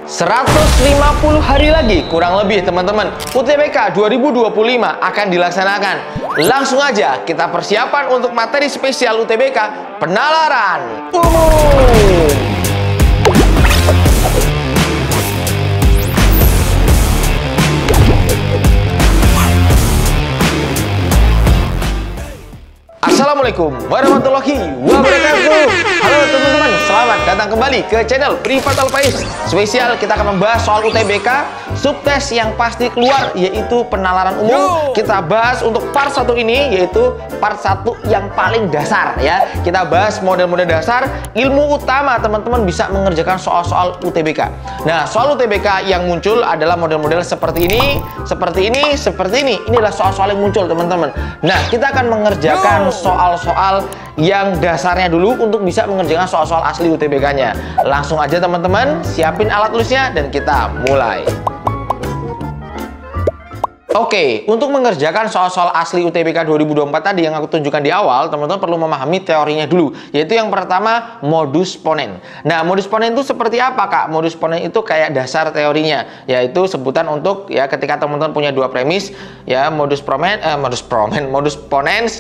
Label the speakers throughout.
Speaker 1: 150 hari lagi kurang lebih teman-teman UTBK 2025 akan dilaksanakan. Langsung aja kita persiapan untuk materi spesial UTBK penalaran umum. Assalamualaikum warahmatullahi wabarakatuh. Halo teman-teman, selamat datang kembali ke channel Privat Alfaiz. Spesial kita akan membahas soal UTBK, subtes yang pasti keluar yaitu penalaran umum. Kita bahas untuk part 1 ini yaitu part 1 yang paling dasar ya. Kita bahas model-model dasar ilmu utama teman-teman bisa mengerjakan soal-soal UTBK. Nah, soal UTBK yang muncul adalah model-model seperti ini, seperti ini, seperti ini. Inilah soal-soal yang muncul teman-teman. Nah, kita akan mengerjakan soal-soal yang dasarnya dulu untuk bisa mengerjakan soal-soal asli UTBK-nya. Langsung aja teman-teman, siapin alat tulisnya dan kita mulai. Oke, untuk mengerjakan soal-soal asli UTBK 2024 tadi yang aku tunjukkan di awal, teman-teman perlu memahami teorinya dulu, yaitu yang pertama modus ponens. Nah, modus ponens itu seperti apa, Kak? Modus ponens itu kayak dasar teorinya, yaitu sebutan untuk ya ketika teman-teman punya dua premis, ya modus ponens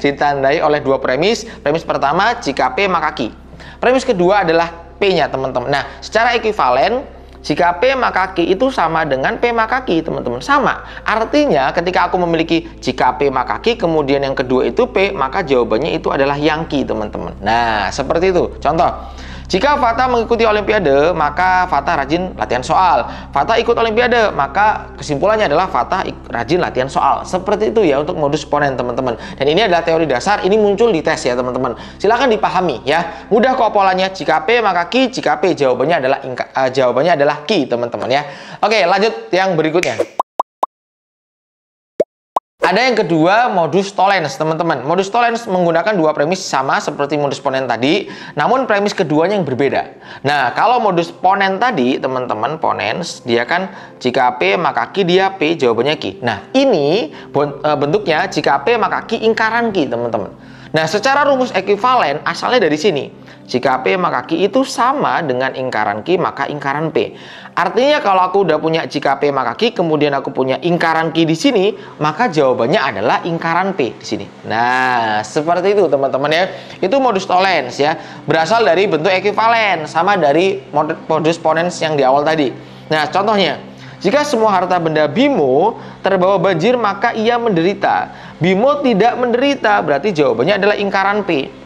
Speaker 1: ditandai oleh dua premis. Premis pertama jika P maka Q. Premis kedua adalah P-nya, teman-teman. Nah, secara ekuivalen jika P maka Q itu sama dengan P maka Q, teman-teman. Sama. Artinya ketika aku memiliki jika P maka Q, kemudian yang kedua itu P, maka jawabannya itu adalah yang Q, teman-teman. Nah, seperti itu. Contoh. Jika Fata mengikuti Olimpiade, maka Fata rajin latihan soal. Fata ikut Olimpiade, maka kesimpulannya adalah Fata rajin latihan soal. Seperti itu ya untuk modus ponens, teman-teman. Dan ini adalah teori dasar, ini muncul di tes ya, teman-teman. Silahkan dipahami ya. Mudah kok polanya. Jika P maka Q, jika P jawabannya adalah Q, teman-teman ya. Oke, lanjut yang berikutnya. Ada yang kedua, modus tollens, teman-teman. Modus tollens menggunakan dua premis sama seperti modus ponens tadi, namun premis keduanya yang berbeda. Nah, kalau modus ponens tadi, teman-teman, ponens, dia kan jika P maka Q, dia P, jawabannya Q. Nah, ini bentuknya jika P maka Q, ingkaran Q, teman-teman. Nah, secara rumus ekuivalen, asalnya dari sini. Jika P maka Q itu sama dengan ingkaran Q, maka ingkaran P. Artinya kalau aku udah punya jika P maka Q, kemudian aku punya ingkaran Q di sini, maka jawabannya adalah ingkaran P di sini. Nah, seperti itu teman-teman ya. Itu modus tollens ya. Berasal dari bentuk ekuivalen, sama dari modus ponens yang di awal tadi. Nah, contohnya, jika semua harta benda Bimo terbawa banjir, maka ia menderita. Bimo tidak menderita, berarti jawabannya adalah ingkaran P.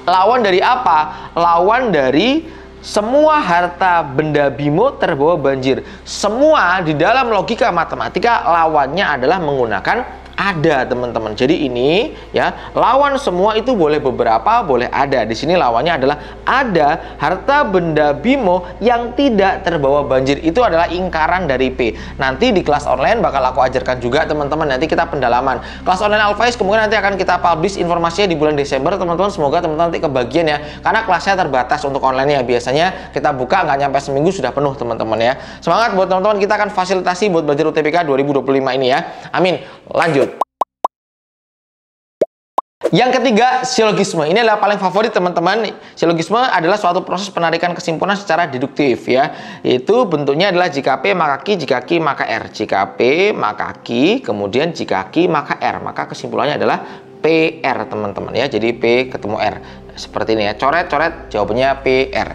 Speaker 1: Lawan dari apa? Lawan dari semua harta benda Bimo terbawa banjir. Semua di dalam logika matematika lawannya adalah menggunakan ada, teman-teman. Jadi ini ya, lawan semua itu boleh beberapa, boleh ada. Di sini lawannya adalah ada harta benda Bimo yang tidak terbawa banjir. Itu adalah ingkaran dari P. Nanti di kelas online bakal aku ajarkan juga, teman-teman. Nanti kita pendalaman. Kelas online Alfaiz kemungkinan nanti akan kita publish informasinya di bulan Desember, teman-teman. Semoga teman-teman nanti kebagian ya. Karena kelasnya terbatas untuk online ya. Biasanya kita buka nggak nyampe seminggu sudah penuh, teman-teman ya. Semangat buat teman-teman, kita akan fasilitasi buat belajar UTBK 2025 ini ya. Amin. Lanjut. Yang ketiga, silogisme. Ini adalah paling favorit teman-teman. Silogisme adalah suatu proses penarikan kesimpulan secara deduktif ya. Itu bentuknya adalah jika P maka Q, jika Q maka R. Jika P maka Q, kemudian jika Q maka R. Maka kesimpulannya adalah PR, teman-teman ya. Jadi P ketemu R. Seperti ini ya. Coret-coret jawabannya PR.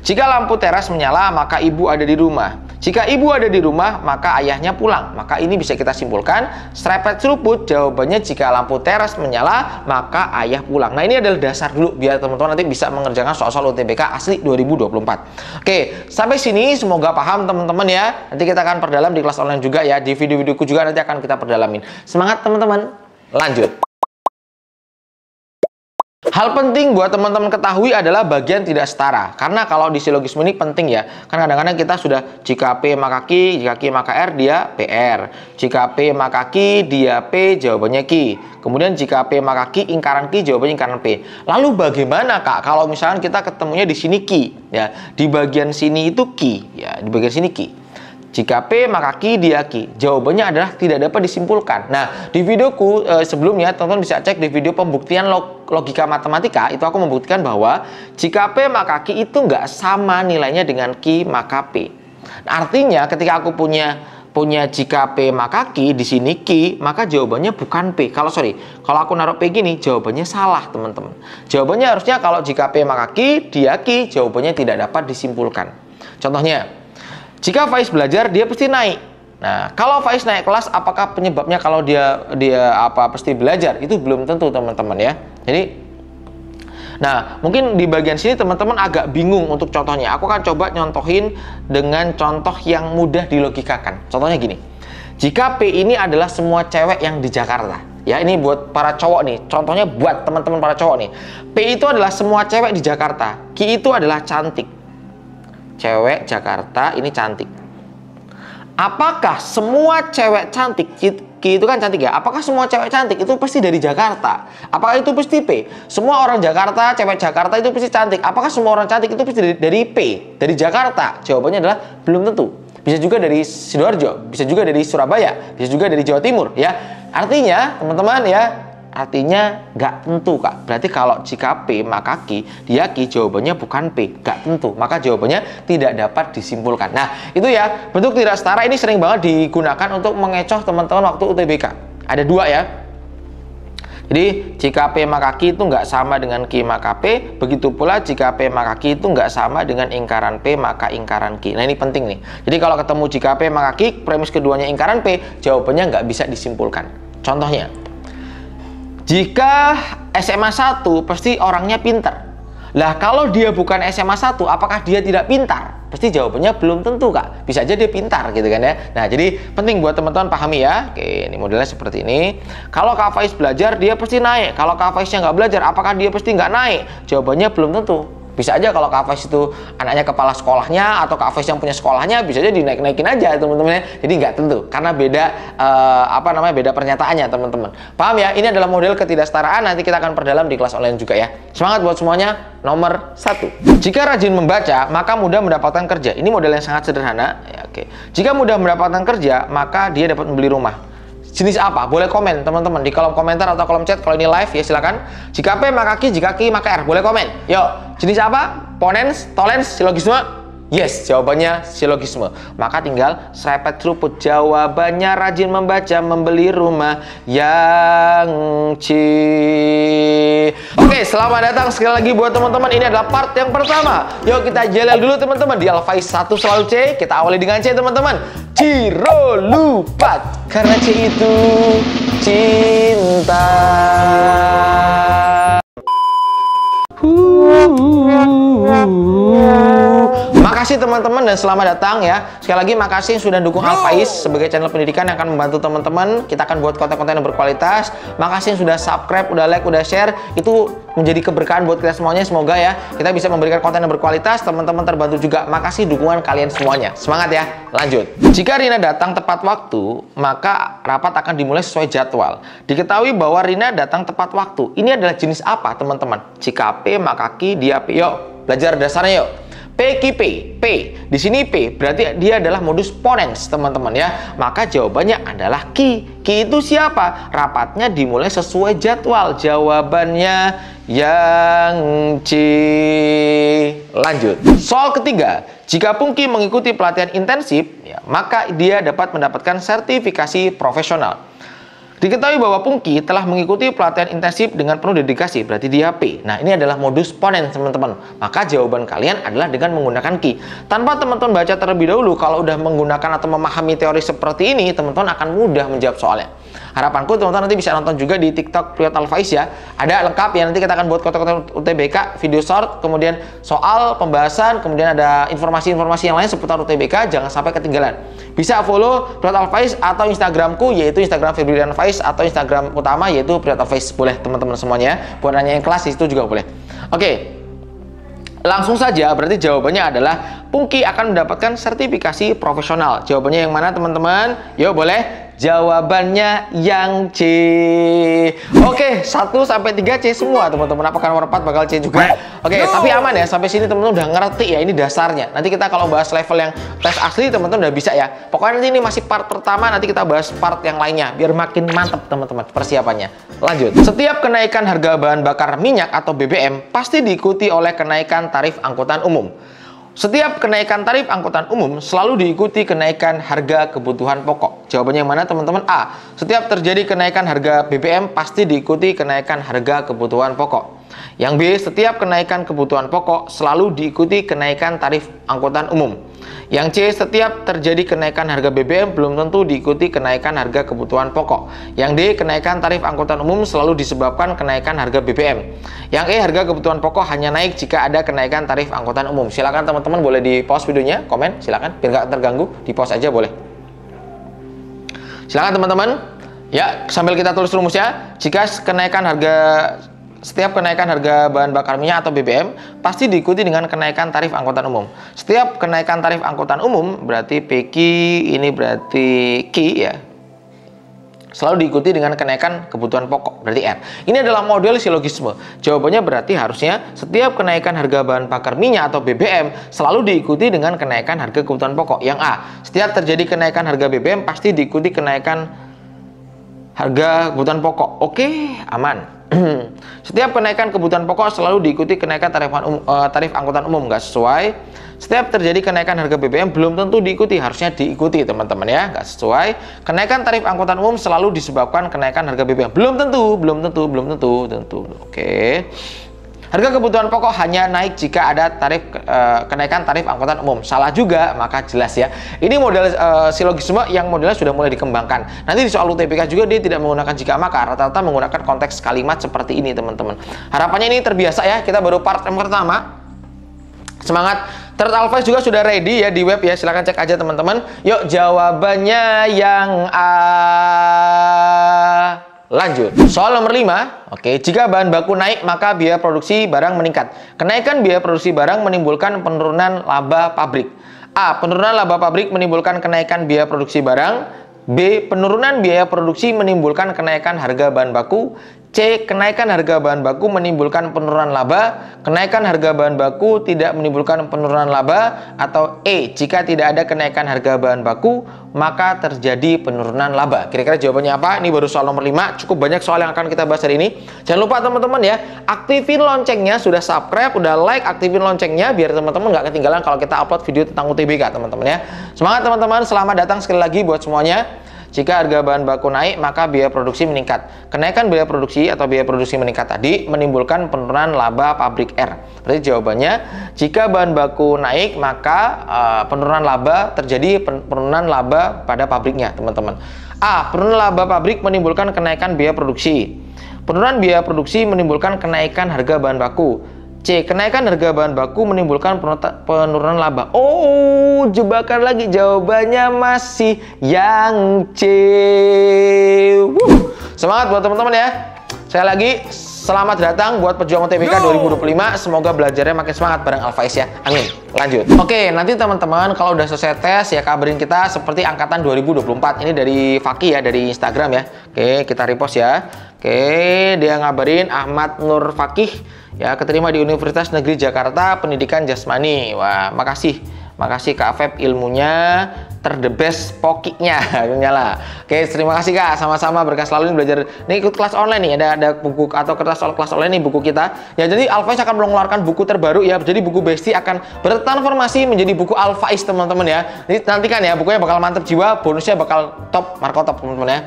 Speaker 1: Jika lampu teras menyala, maka ibu ada di rumah. Jika ibu ada di rumah, maka ayahnya pulang. Maka ini bisa kita simpulkan, serepet seruput jawabannya jika lampu teras menyala, maka ayah pulang. Nah, ini adalah dasar dulu biar teman-teman nanti bisa mengerjakan soal-soal UTBK asli 2024. Oke, sampai sini semoga paham teman-teman ya. Nanti kita akan perdalam di kelas online juga ya. Di video-videoku juga nanti akan kita perdalamin. Semangat teman-teman. Lanjut. Hal penting buat teman-teman ketahui adalah bagian tidak setara. Karena kalau di silogisme ini penting ya. Kan kadang-kadang kita sudah jika P maka Q, jika Q maka R, dia PR. Jika P maka Q, dia P, jawabannya Q. Kemudian jika P maka Q, ingkaran Q, jawabannya ingkaran P. Lalu bagaimana, Kak, kalau misalkan kita ketemunya di sini Q ya. Di bagian sini itu Q ya, di bagian sini Q. Jika P maka Q, dia Q. Jawabannya adalah tidak dapat disimpulkan. Nah, di videoku sebelumnya teman-teman bisa cek di video pembuktian logika matematika. Itu aku membuktikan bahwa jika P maka Q itu nggak sama nilainya dengan Q maka P. Nah, artinya ketika aku punya jika P maka Q, di sini Q, maka jawabannya bukan P. Kalau aku naruh P gini, jawabannya salah, teman-teman. Jawabannya harusnya kalau jika P maka Q, dia Q, jawabannya tidak dapat disimpulkan. Contohnya, jika Faiz belajar, dia pasti naik. Nah, kalau Faiz naik kelas, apakah penyebabnya kalau dia pasti belajar? Itu belum tentu, teman-teman ya. Jadi, nah, mungkin di bagian sini teman-teman agak bingung untuk contohnya. Aku akan coba nyontohin dengan contoh yang mudah dilogikakan. Contohnya gini. Jika P ini adalah semua cewek yang di Jakarta. Ya, ini buat para cowok nih. Contohnya buat teman-teman para cowok nih. P itu adalah semua cewek di Jakarta. Q itu adalah cantik. Cewek Jakarta ini cantik. Apakah semua cewek cantik, Q itu kan cantik ya, apakah semua cewek cantik itu pasti dari Jakarta? Apakah itu pasti P? Semua orang Jakarta, cewek Jakarta itu pasti cantik. Apakah semua orang cantik itu pasti dari P? Dari Jakarta? Jawabannya adalah belum tentu. Bisa juga dari Sidoarjo, bisa juga dari Surabaya, bisa juga dari Jawa Timur ya. Artinya teman-teman ya, artinya nggak tentu Kak. Berarti kalau jika P maka Q, dia Q, jawabannya bukan P, nggak tentu. Maka jawabannya tidak dapat disimpulkan. Nah, itu ya, bentuk tidak setara ini sering banget digunakan untuk mengecoh teman-teman waktu UTBK. Ada dua ya. Jadi jika P maka Q itu nggak sama dengan Q maka P, begitu pula jika P maka Q itu nggak sama dengan ingkaran P maka ingkaran Q. Nah, ini penting nih. Jadi kalau ketemu jika P maka Q, premis keduanya ingkaran P, jawabannya nggak bisa disimpulkan. Contohnya, jika SMA 1 pasti orangnya pintar. Lah kalau dia bukan SMA 1, apakah dia tidak pintar? Pasti jawabannya belum tentu Kak. Bisa aja dia pintar gitu kan ya. Nah, jadi penting buat teman-teman pahami ya. Oke, ini modelnya seperti ini. Kalau Kak Faiz belajar, dia pasti naik. Kalau Kak Faiznya nggak belajar, apakah dia pasti nggak naik? Jawabannya belum tentu. Bisa aja kalau Kak Faiz itu anaknya kepala sekolahnya atau Kak Faiz yang punya sekolahnya, bisa aja dinaik-naikin aja teman-teman. Jadi nggak tentu karena beda beda pernyataannya teman-teman. Paham ya? Ini adalah model ketidaksetaraan. Nanti kita akan perdalam di kelas online juga ya. Semangat buat semuanya. Nomor 1. Jika rajin membaca, maka mudah mendapatkan kerja. Ini model yang sangat sederhana. Ya, oke. Jika mudah mendapatkan kerja, maka dia dapat membeli rumah. Jenis apa? Boleh komen teman-teman di kolom komentar atau kolom chat. Kalau ini live ya silakan. Jika P maka Q, jika Q maka R. Boleh komen. Yuk, jenis apa? Ponens, tolens, silogisme? Yes, jawabannya silogisme. Maka tinggal serepet seruput jawabannya. Rajin membaca, membeli rumah yang C. Oke, selamat datang sekali lagi buat teman-teman. Ini adalah part yang pertama. Yuk kita jelel dulu teman-teman. Di Alfaiz 1 selalu C. Kita awali dengan C teman-teman. Cirolupat, karena C itu cinta. Makasih teman-teman dan selamat datang ya. Sekali lagi makasih yang sudah dukung Alfaiz sebagai channel pendidikan yang akan membantu teman-teman. Kita akan buat konten-konten yang berkualitas. Makasih yang sudah subscribe, udah like, udah share. Itu menjadi keberkahan buat kita semuanya. Semoga ya kita bisa memberikan konten yang berkualitas. Teman-teman terbantu juga. Makasih dukungan kalian semuanya. Semangat ya. Lanjut. Jika Rina datang tepat waktu, maka rapat akan dimulai sesuai jadwal. Diketahui bahwa Rina datang tepat waktu. Ini adalah jenis apa teman-teman? Jika P maka Q, dia P. Yuk belajar dasarnya yuk. P, Q, P. Di sini P berarti dia adalah modus ponens teman-teman ya. Maka jawabannya adalah Q. Q itu siapa? Rapatnya dimulai sesuai jadwal. Jawabannya yang C. Lanjut. Soal ketiga. Jika Pungki mengikuti pelatihan intensif, ya, maka dia dapat mendapatkan sertifikasi profesional. Diketahui bahwa Pungki telah mengikuti pelatihan intensif dengan penuh dedikasi, berarti dia P. Nah, ini adalah modus ponens, teman-teman. Maka jawaban kalian adalah dengan menggunakan Q. Tanpa teman-teman baca terlebih dahulu, kalau udah menggunakan atau memahami teori seperti ini, teman-teman akan mudah menjawab soalnya. Harapanku teman-teman nanti bisa nonton juga di TikTok Priyot Alfaiz ya. Ada lengkap ya, nanti kita akan buat konten-konten UTBK, video short, kemudian soal, pembahasan, kemudian ada informasi-informasi yang lain seputar UTBK, jangan sampai ketinggalan. Bisa follow Priyot Alfaiz atau Instagramku, yaitu Instagram Febrian Faiz, atau Instagram utama yaitu Priyot Alfaiz. Boleh teman-teman semuanya, buat nanya yang kelas itu juga boleh. Oke. Langsung saja, berarti jawabannya adalah Pungki akan mendapatkan sertifikasi profesional. Jawabannya yang mana teman-teman? Yuk boleh. Jawabannya yang C. Oke, 1 sampai 3 C semua teman-teman. Apakah nomor 4 bakal C juga? Oke, tapi aman ya. Sampai sini teman-teman udah ngerti ya, ini dasarnya. Nanti kita kalau bahas level yang tes asli teman-teman udah bisa ya. Pokoknya nanti ini masih part pertama, nanti kita bahas part yang lainnya biar makin mantep teman-teman persiapannya. Lanjut. Setiap kenaikan harga bahan bakar minyak atau BBM pasti diikuti oleh kenaikan tarif angkutan umum. Setiap kenaikan tarif angkutan umum selalu diikuti kenaikan harga kebutuhan pokok. Jawabannya yang mana teman-teman? A. Setiap terjadi kenaikan harga BBM pasti diikuti kenaikan harga kebutuhan pokok. Yang B. Setiap kenaikan kebutuhan pokok selalu diikuti kenaikan tarif angkutan umum. Yang C. Setiap terjadi kenaikan harga BBM belum tentu diikuti kenaikan harga kebutuhan pokok. Yang D. Kenaikan tarif angkutan umum selalu disebabkan kenaikan harga BBM. Yang E. Harga kebutuhan pokok hanya naik jika ada kenaikan tarif angkutan umum. Silakan teman-teman boleh di pause videonya, komen silakan biar nggak terganggu, di pause aja boleh. Silakan teman-teman. Ya, sambil kita tulis rumusnya, setiap kenaikan harga bahan bakar minyak atau BBM pasti diikuti dengan kenaikan tarif angkutan umum. Setiap kenaikan tarif angkutan umum berarti PQ, ini berarti Q ya, selalu diikuti dengan kenaikan kebutuhan pokok, berarti R. Ini adalah model silogisme. Jawabannya berarti harusnya setiap kenaikan harga bahan bakar minyak atau BBM selalu diikuti dengan kenaikan harga kebutuhan pokok. Yang A. Setiap terjadi kenaikan harga BBM pasti diikuti kenaikan harga kebutuhan pokok. Oke, aman. Setiap kenaikan kebutuhan pokok selalu diikuti kenaikan tarif angkutan umum, nggak sesuai. Setiap terjadi kenaikan harga BBM belum tentu diikuti, harusnya diikuti teman-teman ya, nggak sesuai. Kenaikan tarif angkutan umum selalu disebabkan kenaikan harga BBM, belum tentu. Oke. Harga kebutuhan pokok hanya naik jika ada kenaikan tarif angkutan umum. Salah juga, maka jelas ya. Ini model silogisme yang modelnya sudah mulai dikembangkan. Nanti di soal UTBK juga dia tidak menggunakan jika maka, rata-rata menggunakan konteks kalimat seperti ini teman-teman. Harapannya ini terbiasa ya, kita baru part yang pertama. Semangat. Third Alphais juga sudah ready ya di web ya, silahkan cek aja teman-teman. Yuk jawabannya yang A. Lanjut. Soal nomor 5. Oke, jika bahan baku naik maka biaya produksi barang meningkat. Kenaikan biaya produksi barang menimbulkan penurunan laba pabrik. A. Penurunan laba pabrik menimbulkan kenaikan biaya produksi barang. B. Penurunan biaya produksi menimbulkan kenaikan harga bahan baku. C. Kenaikan harga bahan baku menimbulkan penurunan laba. Kenaikan harga bahan baku tidak menimbulkan penurunan laba. Atau E. Jika tidak ada kenaikan harga bahan baku maka terjadi penurunan laba. Kira-kira jawabannya apa? Ini baru soal nomor 5. Cukup banyak soal yang akan kita bahas hari ini. Jangan lupa teman-teman ya, aktifin loncengnya. Sudah subscribe, udah like, aktifin loncengnya biar teman-teman nggak ketinggalan kalau kita upload video tentang UTBK teman-teman ya. Semangat teman-teman, selamat datang sekali lagi buat semuanya. Jika harga bahan baku naik, maka biaya produksi meningkat. Kenaikan biaya produksi atau biaya produksi meningkat tadi menimbulkan penurunan laba pabrik R. Berarti jawabannya, jika bahan baku naik, maka penurunan laba terjadi penurunan laba pada pabriknya, teman-teman. A. Penurunan laba pabrik menimbulkan kenaikan biaya produksi. Penurunan biaya produksi menimbulkan kenaikan harga bahan baku. C. Kenaikan harga bahan baku menimbulkan penurunan laba. Oh, jebakan lagi, jawabannya masih yang C. Semangat buat teman-teman ya. Saya lagi selamat datang buat pejuang UTBK 2025. Semoga belajarnya makin semangat bareng Alphais ya. Amin. Lanjut. Oke, nanti teman-teman kalau udah selesai tes ya kabarin kita seperti angkatan 2024. Ini dari Fakih ya, dari Instagram ya. Oke, kita repost ya. Oke, dia ngabarin Ahmad Nur Fakih ya, keterima di Universitas Negeri Jakarta Pendidikan Jasmani. Wah, makasih Kak Feb, ilmunya terdebes pokoknya. Nyala. Oke, terima kasih Kak, sama-sama berkah selalu ini belajar. Ini ikut kelas online nih, ada buku atau kertas soal kelas online nih buku kita. Ya, jadi Alphais akan mengeluarkan buku terbaru ya. Jadi buku Besti akan bertransformasi menjadi buku Alphais teman-teman ya. Jadi nantikan ya, bukunya bakal mantep jiwa, bonusnya bakal top, marko top teman-teman ya.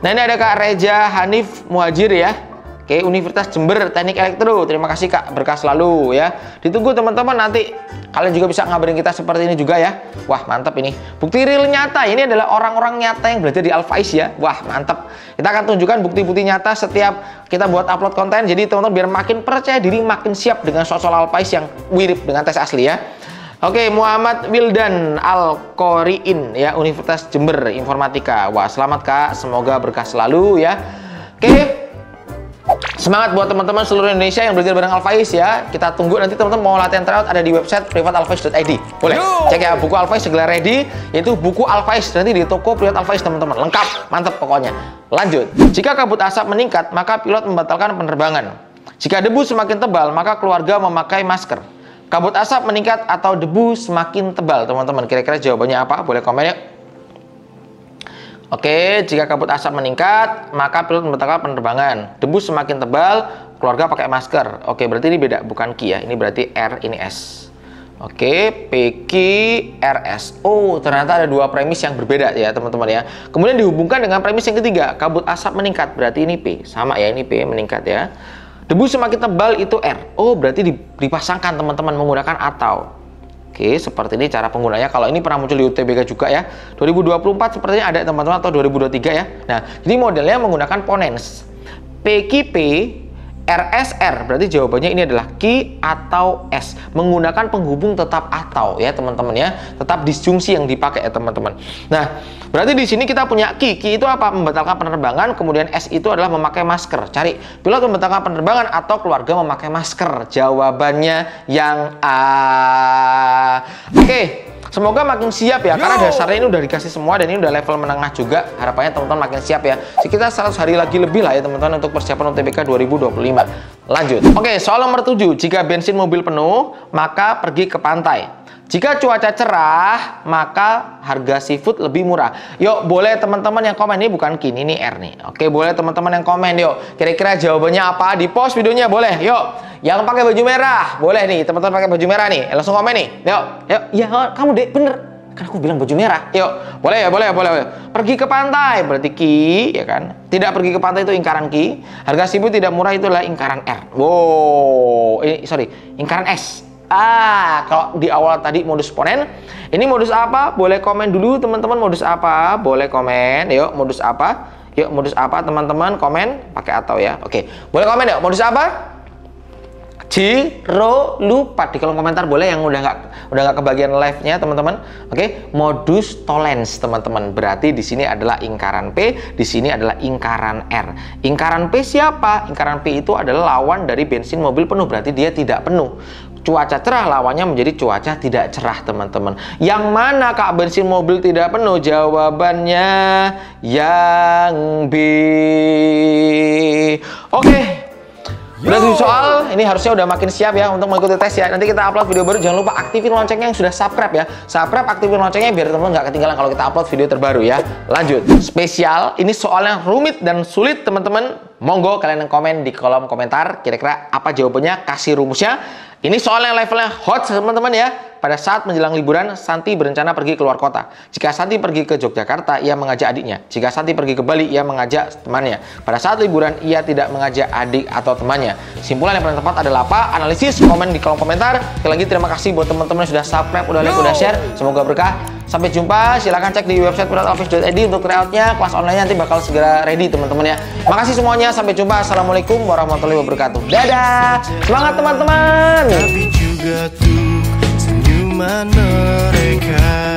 Speaker 1: Nah, ini ada Kak Reja Hanif Muhajir ya. Oke, Universitas Jember Teknik Elektro. Terima kasih Kak, berkah selalu ya. Ditunggu teman-teman, nanti kalian juga bisa ngabarin kita seperti ini juga ya. Wah, mantap ini. Bukti real nyata. Ini adalah orang-orang nyata yang belajar di Alphais ya. Wah, mantap. Kita akan tunjukkan bukti-bukti nyata setiap kita buat upload konten. Jadi teman-teman biar makin percaya diri, makin siap dengan soal Alphais yang mirip dengan tes asli ya. Oke, Muhammad Wildan Al-Qoriin ya, Universitas Jember Informatika. Wah, selamat Kak, semoga berkah selalu ya. Oke. Semangat buat teman-teman seluruh Indonesia yang belajar bareng Alphais ya. Kita tunggu nanti teman-teman mau latihan tryout ada di website privatalphais.id. Boleh cek ya, buku Alphais segala ready, yaitu buku Alphais nanti di toko Privat Alphais teman-teman. Lengkap, mantap pokoknya. Lanjut. Jika kabut asap meningkat, maka pilot membatalkan penerbangan. Jika debu semakin tebal, maka keluarga memakai masker. Kabut asap meningkat atau debu semakin tebal, teman-teman. Kira-kira jawabannya apa? Boleh komen ya. Oke, jika kabut asap meningkat, maka pilot membatalkan penerbangan. Debu semakin tebal, keluarga pakai masker. Oke, berarti ini beda, bukan Q ya. Ini berarti R, ini S. Oke, PQ, RS. Oh, ternyata ada dua premis yang berbeda ya teman-teman ya. Kemudian dihubungkan dengan premis yang ketiga, kabut asap meningkat. Berarti ini P. Sama ya, ini P meningkat ya. Debu semakin tebal itu R. Oh, berarti dipasangkan teman-teman menggunakan atau. Oke, seperti ini cara penggunanya. Kalau ini pernah muncul di UTBK juga ya. 2024 sepertinya ada teman-teman, atau 2023 ya. Nah, jadi modelnya menggunakan ponens. PQP, RSR, berarti jawabannya ini adalah Q atau S. Menggunakan penghubung tetap atau ya teman-teman ya. Tetap disjungsi yang dipakai ya teman-teman. Nah, berarti di sini kita punya Q. Q itu apa? Membatalkan penerbangan. Kemudian S itu adalah memakai masker. Cari pilot membatalkan penerbangan atau keluarga memakai masker. Jawabannya yang A. Oke. Semoga makin siap ya, karena dasarnya ini udah dikasih semua dan ini udah level menengah juga. Harapannya teman-teman makin siap ya. Sekitar 100 hari lagi lebih lah ya teman-teman untuk persiapan UTBK 2025. Lanjut. Oke, soal nomor 7. Jika bensin mobil penuh, maka pergi ke pantai. Jika cuaca cerah, maka harga seafood lebih murah. Yuk, boleh teman-teman yang komen. Ini bukan kini, ini R nih. Oke, boleh teman-teman yang komen. Yuk, kira-kira jawabannya apa? Di post videonya boleh. Yuk, yang pakai baju merah. Boleh nih, teman-teman pakai baju merah nih. Langsung komen nih. Yuk, yuk. Ya, kamu deh, bener. Kan aku bilang baju merah. Yuk, boleh ya, boleh. Pergi ke pantai, berarti Ki, ya kan? Tidak pergi ke pantai itu ingkaran Ki. Harga seafood tidak murah itulah ingkaran R. Wow, ingkaran S. Kalau di awal tadi modus ponen, ini modus apa? Boleh komen dulu teman-teman, modus apa? Boleh komen. Yuk, modus apa? Yuk, modus apa teman-teman? Komen pakai atau ya. Oke, boleh komen yuk. Modus apa? Ciro lupa di kolom komentar boleh yang udah nggak kebagian live-nya teman-teman. Oke, modus tollens teman-teman. Berarti di sini adalah ingkaran P, di sini adalah ingkaran R. Ingkaran P siapa? Ingkaran P itu adalah lawan dari bensin mobil penuh, berarti dia tidak penuh. Cuaca cerah lawannya menjadi cuaca tidak cerah teman-teman. Yang mana Kak bensin mobil tidak penuh? Jawabannya yang B. Oke. Udah 7 soal, ini harusnya udah makin siap ya untuk mengikuti tes ya. Nanti kita upload video baru, jangan lupa aktifin loncengnya yang sudah subscribe ya. Subscribe, aktifin loncengnya biar teman-teman nggak ketinggalan kalau kita upload video terbaru ya. Lanjut, spesial, ini soalnya rumit dan sulit teman-teman. Monggo kalian yang komen di kolom komentar, kira-kira apa jawabannya, kasih rumusnya. Ini soal yang levelnya hot teman-teman ya. Pada saat menjelang liburan, Santi berencana pergi keluar kota. Jika Santi pergi ke Yogyakarta, ia mengajak adiknya. Jika Santi pergi ke Bali, ia mengajak temannya. Pada saat liburan, ia tidak mengajak adik atau temannya. Simpulan yang paling tepat adalah apa? Analisis, komen di kolom komentar. Sekali lagi terima kasih buat teman-teman yang sudah subscribe, udah like, udah share. Semoga berkah. Sampai jumpa. Silahkan cek di website pilotoffice.id untuk tryoutnya. Kelas online nanti bakal segera ready teman-teman ya. Makasih semuanya. Sampai jumpa. Assalamualaikum warahmatullahi wabarakatuh. Dadah. Semangat teman-teman.
Speaker 2: Tapi juga tuh senyuman mereka.